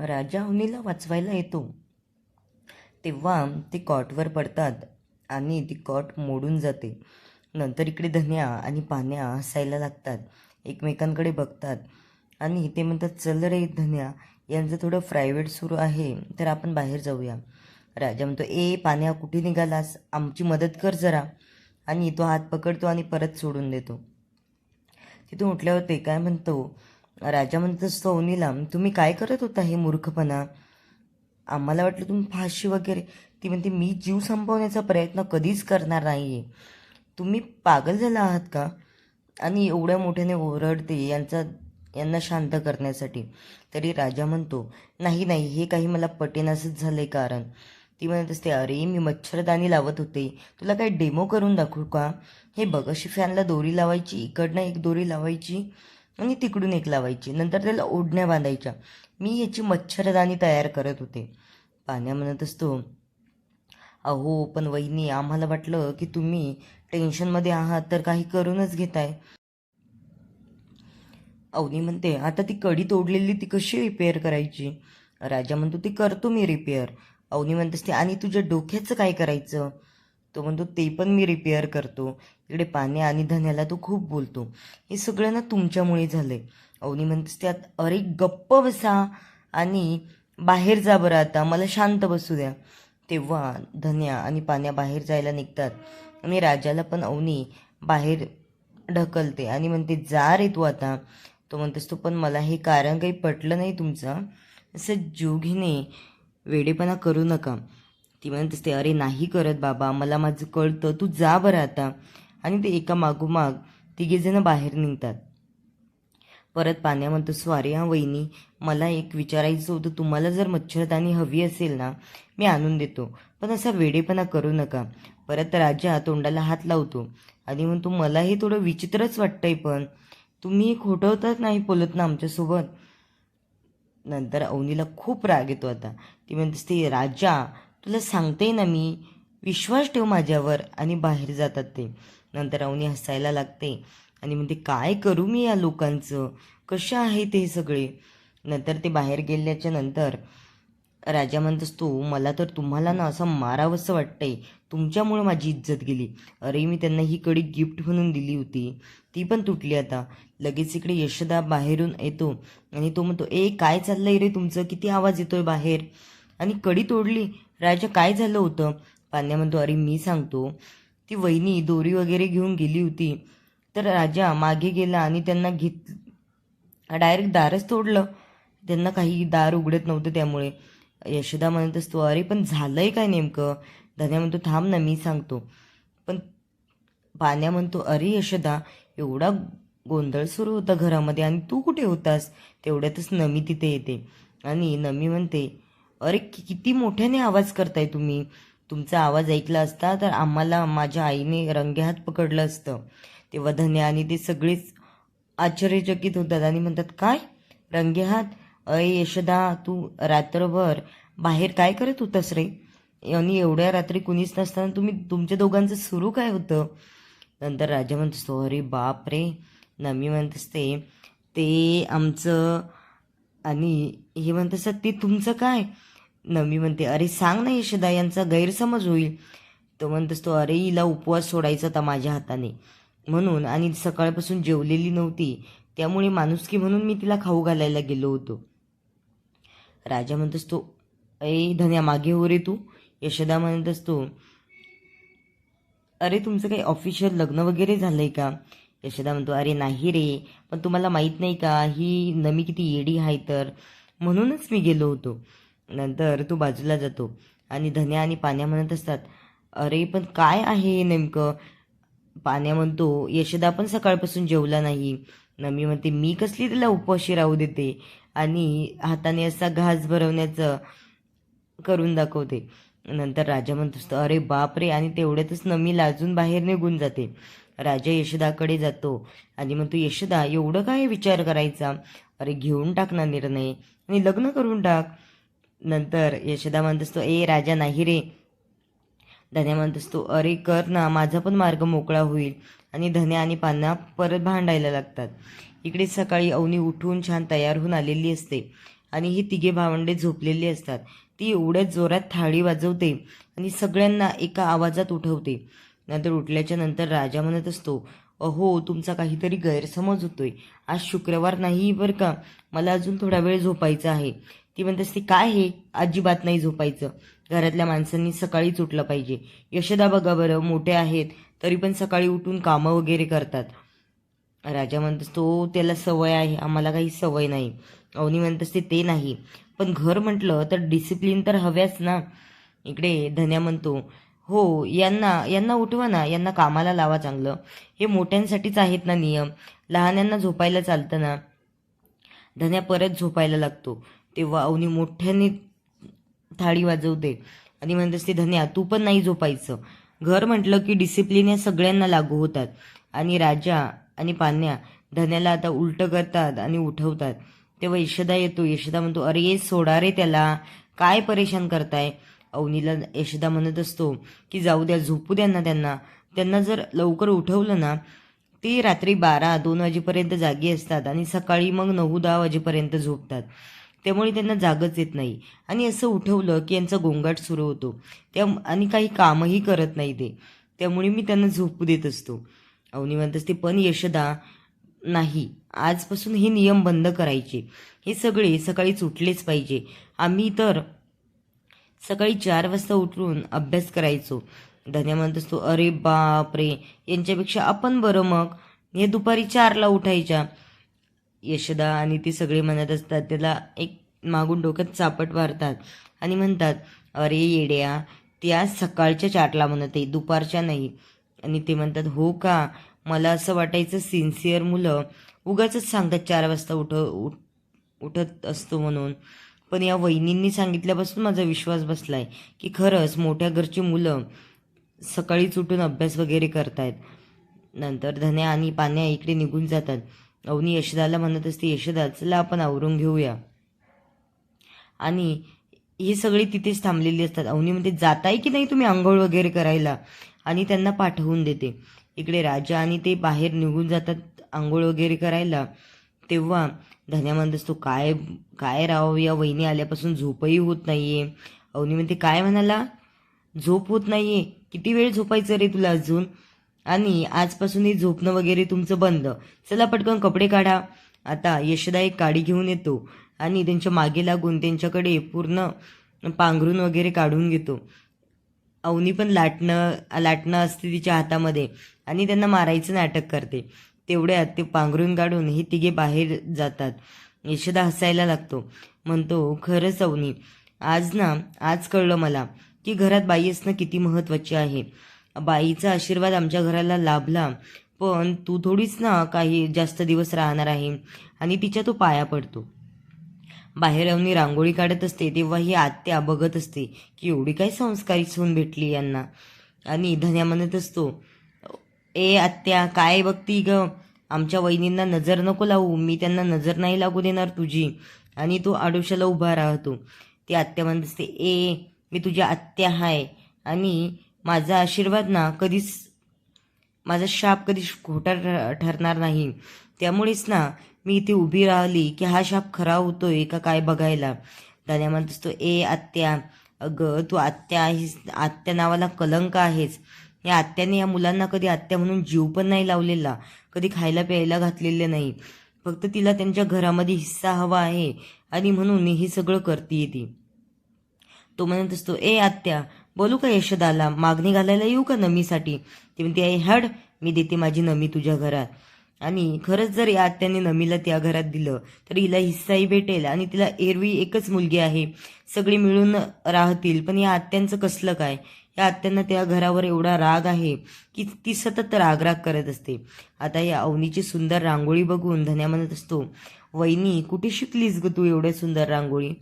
राजा अवनीला वाचवायला येतो तेव्हा ते कॉटवर पडतात आणि ती कॉट मोडून जाते. नंतर इकडे धन्या आणि पान्या हसायला लागतात, एकमेकांकडे बघतात आणि ते म्हणतात, चल रे धन्या, यांचं थोडं प्रायव्हेट सुरू आहे तर आपण बाहेर जाऊया. राजा म्हणतो, ए पान्या, कुठे निघालास, आमची मदत कर जरा. आणि तो हात पकडतो आणि परत सोडून देतो. तिथून उठल्यावर ते काय म्हणतो, राजा म्हणत असतो अवनीला, तुम्ही काय करत होता हे मूर्खपणा, आम्हाला वाटलं तुम्ही फाशी वगैरे. ती म्हणते, मी जीव संपवण्याचा प्रयत्न कधीच करणार नाही आहे, तुम्ही पागल झाला आहात का. आणि एवढ्या मोठ्याने ओरडते यांना शांत करण्यासाठी. तरी राजा म्हणतो, नाही नाही, हे काही मला पटेनासंच झालं आहे कारण. ती म्हणत असते, अरे मी मच्छरदाणी लावत होते, तुला काही डेमो करून दाखवू का. हे बघ, अशी फॅनला दोरी लावायची, इकडनं एक दोरी लावायची आणि तिकडून एक लावायची, नंतर त्याला ओढण्या बांधायच्या, मी याची मच्छरदाणी तयार करत होते. पाण्या म्हणत असतो, अहो पण वहिनी, आम्हाला वाटलं की तुम्ही टेन्शनमध्ये आहात तर काही करूनच घेताय. अवनी म्हणते, आता ती कडी तोडलेली ती कशी रिपेअर करायची. राजा म्हणतो, ती करतो मी रिपेअर. अवनी म्हणत असते, आणि तुझ्या डोक्याचं काय करायचं. तो म्हणतो, ते पण मी रिपेअर करतो. इकडे पाण्या आणि धन्याला तो खूप बोलतो, हे सगळं ना तुमच्यामुळे झालंय. अवनी म्हणत असते, अरे गप्प बसा आणि बाहेर जा बरं, आता मला शांत बसू द्या. तेव्हा धन्या आणि पाण्या बाहेर जायला निघतात आणि राजाला पण अवनी बाहेर ढकलते आणि म्हणते, जा रे तू आता. तो म्हणतेस, तो पण मला हे कारण काही पटलं नाही तुमचं, असं जीव घेणे वेडेपणा करू नका. ती म्हणत असते, अरे नाही करत बाबा, मला माझं कळतं, तू जा बरं आता. आणि ते एका मागोमाग तिघेजणं बाहेर निघतात. परत पाण्या म्हणतो, स्वारी हा वहिनी, मला एक विचारायचं होतं, तुम्हाला जर मच्छरदाणी हवी असेल ना, मी आणून देतो, पण असा वेडेपणा करू नका. परत राजा तोंडाला हात लावतो आणि म्हणतो, मला हे थोडं विचित्रच वाटतंय, पण तुम्ही खोटं तर नाही बोलत ना आमच्यासोबत. नंतर अवनीला खूप राग येतो आता. ती म्हणते, राजा तुला सांगते ना मी, विश्वास ठेव माझ्यावर. आणि बाहेर जातात ते. नंतर अवनी हसायला लागते आणि म्हणते, काय करू मी या लोकांचं, कशा आहे ते सगळे. नंतर ते बाहेर गेल्याच्या नंतर राजा म्हणत असतो, मला तर तुम्हाला ना असं मारावंसं वाटतंय, तुमच्यामुळे माझी इज्जत गेली. अरे मी त्यांना ही कडी गिफ्ट म्हणून दिली होती, ती पण तुटली आता. लगेच इकडे यशोदा बाहेरून येतो आणि तो म्हणतो, ए काय चाललंय रे तुमचं, किती आवाज येतोय बाहेर, आणि कडी तोडली. राजा काय झालं होतं. पाण्या म्हणतो, अरे मी सांगतो, ती वहिनी दोरी वगैरे घेऊन गेली होती, तर राजा मागे गेला आणि त्यांना डायरेक्ट दारच तोडलं, त्यांना काही दार उघडत नव्हतं त्यामुळे. यशोदा म्हणत असतो, अरे पण झालंय काय नेमकं. धन्या म्हणतो, थांब ना मी सांगतो. पण पाण्या म्हणतो, अरे यशोदा, एवढा गोंधळ सुरू होता घरामध्ये आणि तू कुठे होतास. तेवढ्यातच नमी तिथे येते आणि नमी म्हणते, अरे किती मोठ्याने आवाज करताय तुम्ही, तुमचा आवाज ऐकला असता तर आम्हाला माझ्या आईने रंगेहात पकडलं असतं. तेव्हा धन्या आणि ते सगळेच आश्चर्यचकित होतात आणि म्हणतात, काय रंगेहात. अय यशोदा, तू रात्रभर बाहेर काय करत होतास रे, आणि एवढ्या रात्री कुणीच नसताना तुमच्या दोघांचं सुरू काय होतं. नंतर राजा म्हणत असतो, अरे बाप रे. नमी म्हणत असते, ते आमचं, आणि हे म्हणत असतात, ते तुमचं काय. नमी म्हणते, अरे सांग ना यशोदा, यांचा गैरसमज होईल. तो म्हणत असतो, अरे हिला उपवास सोडायचा होता माझ्या हाताने म्हणून, आणि सकाळपासून जेवलेली नव्हती, त्यामुळे माणुसकी म्हणून मी तिला खाऊ घालायला गेलो होतो. राजा म्हणत असतो, ए धन्या मागे हो रे तू. यशोदा म्हणत असतो, अरे तुमचं काही ऑफिशियल लग्न वगैरे झालंय का. यशोदा म्हणतो, अरे नाही रे, पण तुम्हाला माहीत नाही का, ही नमी किती येडी आहे, तर म्हणूनच मी गेलो होतो. नंतर तो बाजूला जातो आणि धन्या आणि पाण्या म्हणत असतात, अरे पण काय आहे नेमकं. पाण्या म्हणतो, यशोदा पण सकाळपासून जेवला नाही. नमी म्हणते, मी कसली तिला उपवाशी राहू देते, आणि हाताने असा घास भरवण्याचं करून दाखवते. नंतर राजा म्हणत असतो, अरे बाप रे. आणि तेवढ्यातच नमी लाजून बाहेर निघून जाते. राजा यशोदाकडे जातो आणि म्हणतो, यशोदा एवढं काय विचार करायचा, अरे घेऊन टाक ना निर्णय आणि लग्न करून टाक. नंतर यशोदा म्हणत असतो, ए राजा नाही रे. धन्या म्हणत असतो, अरे कर ना, माझा पण मार्ग मोकळा होईल. आणि धन्या आणि पान्या परत भांडायला लागतात. इकडे सकाळी अवनी उठून छान तयार होऊन आलेली असते आणि ही तिघे भावंडे झोपलेली असतात. ती एवढ्या जोरात थाळी वाजवते आणि सगळ्यांना एका आवाजात उठवते. नंतर उठल्याच्या नंतर राजा म्हणत असतो, अहो तुमचा काहीतरी गैरसमज होतोय. आज शुक्रवार नाही बरं का, मला अजून थोडा वेळ झोपायचा आहे. ती म्हणत असते, काय हे, अजिबात नाही झोपायचं. घरातल्या माणसांनी सकाळीच उठलं पाहिजे. यशोदा बघा बरं, मोठे आहेत तरी पण सकाळी उठून कामं वगैरे करतात. राजा म्हणत असतो, त्याला सवय आहे, आम्हाला काही सवय नाही. अवनी म्हणत असते, ते नाही, पण घर म्हटलं तर डिसिप्लिन तर हव्याच ना. इकडे धन्या म्हणतो, हो यांना यांना उठवा ना, यांना कामाला लावा चांगलं. हे मोठ्यांसाठीच आहेत ना नियम, लहान्यांना झोपायला चालतं ना. धन्या परत झोपायला लागतो. तेव्हा अवनी मोठ्याने थाळी वाजवते आणि म्हणत असते, धन्या तू पण नाही झोपायचं. घर म्हटलं की डिसिप्लिन या सगळ्यांना लागू होतात. आणि राजा आणि पान्या धन्याला आता उलटं करतात आणि उठवतात. तेव्हा यशोदा येतो. यशोदा म्हणतो, अरे सोडा रे त्याला, काय परेशान करताय. अवनीला यशोदा म्हणत असतो की जाऊ द्या, झोपू द्या ना त्यांना. त्यांना जर लवकर उठवलं ना, ते रात्री 12-2 वाजेपर्यंत जागी असतात आणि सकाळी मग 9-10 वाजेपर्यंत झोपतात. त्यामुळे त्यांना जागच येत नाही. आणि असं उठवलं की यांचा गोंगाट सुरू होतो आणि काही कामही करत नाही ते. त्यामुळे मी त्यांना झोपू देत असतो. अवनी म्हणत असते, पण यशोदा नाही, आजपासून हे नियम बंद करायचे. हे सगळे सकाळीच उठलेच पाहिजे. आम्ही तर सकाळी 4 वाजता उठून अभ्यास करायचो. धन्या म्हणत असतो, अरे बाप रे, यांच्यापेक्षा आपण बरं मग, हे दुपारी 4ला उठायच्या. यशोदा आणि ते सगळे म्हणत असतात, त्याला एक मागून डोक्यात चापट मारतात आणि म्हणतात, अरे येड्या, त्या सकाळच्या 4ला म्हणत आहे, दुपारच्या नाही. आणि ते म्हणतात, हो का, मला असं वाटायचं सिन्सिअर मुलं उगाचच सांगतात 4 वाजता उठत असतो म्हणून. पण या वहिनींनी सांगितल्यापासून माझा विश्वास बसलाय की खरंच मोठ्या घरची मुलं सकाळीच उठून अभ्यास वगैरे करतायत. नंतर धन्या आणि पान्या इकडे निघून जातात. अवनी यशोदाला म्हणत असते, यशोदा चला आपण आवरून घेऊया. आणि ही सगळी तिथेच थांबलेली असतात. अवनी म्हणते, जाताय की नाही तुम्ही आंघोळ वगैरे करायला, आणि त्यांना पाठवून देते. इकडे राजा आणि ते बाहेर निघून जातात आंघोळ वगैरे करायला. तेव्हा धन्या म्हणत असतो, काय काय राव, या वहिनी आल्यापासून झोपही होत नाहीये. अवनी म्हणते, काय म्हणाला, झोप होत नाहीये, किती वेळ झोपायचं रे तुला अजून, आणि आजपासून हे झोपणं वगैरे तुमचं बंद, चला पटकन कपडे काढा. आता यशोदा एक काडी घेऊन येतो आणि त्यांच्या मागे लागून त्यांच्याकडे पूर्ण पांघरून वगैरे काढून घेतो. अवनी पण लाटणं असते तिच्या हातामध्ये आणि त्यांना मारायचं नाटक करते. तेवढ्यात ते पांघरून काढून हे तिघे बाहेर जातात. यशोदा हसायला लागतो, म्हणतो, खरंच अवनी, आज कळलं मला की घरात बाई असणं किती महत्त्वाचे आहे. बाईचा आशीर्वाद आमच्या घराला लाभला, पण तू थोडीच ना काही जास्त दिवस राहणार आहे. आणि तिच्या तो पाया पडतो. बाहेर अवनी रांगोळी काढत असते तेव्हा ही आत्या बघत असते की एवढी काय संस्कारी सून भेटली यांना. आणि धन्या म्हणत असतो, ए आत्या काय बघती ग, आमच्या वहिनींना नजर नको लावू, मी त्यांना नजर नाही लागू देणार तुझी. आणि तो आडोशाला उभा राहतो. ती आत्या म्हणत असते, ए मी तुझ्या आत्या आहे आणि माझा आशीर्वाद ना कधीच, माझा शाप कधीच खोटा ठरणार नाही. त्यामुळेच ना मी इथे उभी राहिली की हा शाप खरा होतोय का काय बघायला. धन्या म्हणत असतो, ए आत्या, अगं तू आत्या आहेस, आत्या नावाला कलंक आहेस. या आत्याने या मुलांना कधी आत्या म्हणून जीव पण नाही लावलेला, कधी खायला प्यायला घातलेले नाही. फक्त तिला त्यांच्या घरामध्ये हिस्सा हवा आहे आणि म्हणून हे सगळं करते ती. तो म्हणत असतो, ए आत्या, बोलू का यशोदाला, मागणी घालायला येऊ का नमीसाठी. ती म्हणते, आई हड, मी देते माझी नमी तुझ्या घरात. आणि खरंच जर या आत्याने नमीला त्या घरात दिलं तर हिला हिस्साही भेटेल आणि तिला एरवी एकच मुलगी आहे, सगळी मिळून राहतील. पण या आत्यांचं कसलं काय, या आत्यांना त्या घरावर एवढा राग आहे की ती सतत राग करत असते. आता या अवनीची सुंदर रांगोळी बघून धन्या म्हणत असतो, वहिनी कुठे शिकलीस ग तू एवढ्या सुंदर रांगोळी.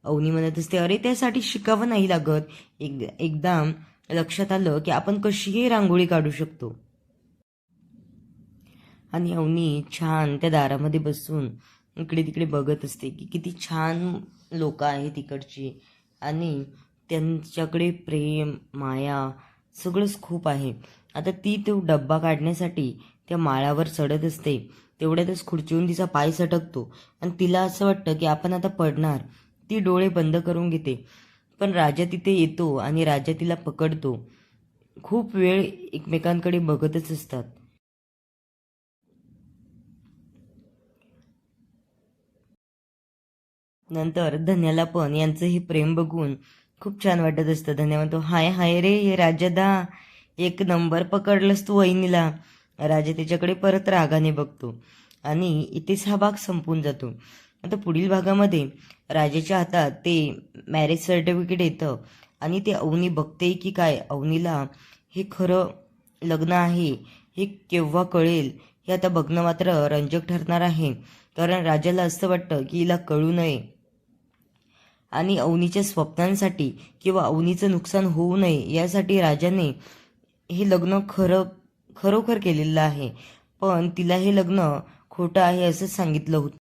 अवनी म्हणत असते, अरे त्यासाठी शिकावं नाही लागत, एकदा लक्षात आलं की आपण कशीही रांगोळी काढू शकतो. आणि अवनी छान त्या दारामध्ये बसून इकडे तिकडे बघत असते की किती छान लोक आहेत तिकडची, आणि त्यांच्याकडे प्रेम माया सगळंच खूप आहे. आता ती तो डब्बा काढण्यासाठी त्या माळावर चढत असते तेवढ्यातच खुर्चीहून तिचा पाय सटकतो आणि तिला असं वाटतं की आपण आता पडणार. ती डोळे बंद करून घेते, पण राजा तिथे येतो आणि राजा तिला पकडतो. खूप वेळ एकमेकांकडे बघतच असतात. नंतर धन्याला पण यांचं हे प्रेम बघून खूप छान वाटत असतं. धन्या म्हणतो, हाय हाय रे हे राजादा, एक नंबर पकडलंस तू वहिनीला. राजा त्याच्याकडे परत रागाने बघतो आणि इथेच हा भाग संपून जातो. आता पुढील भागामध्ये राजाच्या हातात ते मॅरेज सर्टिफिकेट येतं आणि ते अवनी बघते की काय, अवनीला हे खरं लग्न आहे हे केव्हा कळेल हे आता बघणं मात्र रंजक ठरणार आहे. कारण राजाला असं वाटतं की हिला कळू नये आणि अवनीच्या स्वप्नांसाठी किंवा अवनीचं नुकसान होऊ नये यासाठी राजाने हे लग्न खरोखर केलेलं आहे. पण तिला हे लग्न खोटं आहे असं सांगितलं होतं.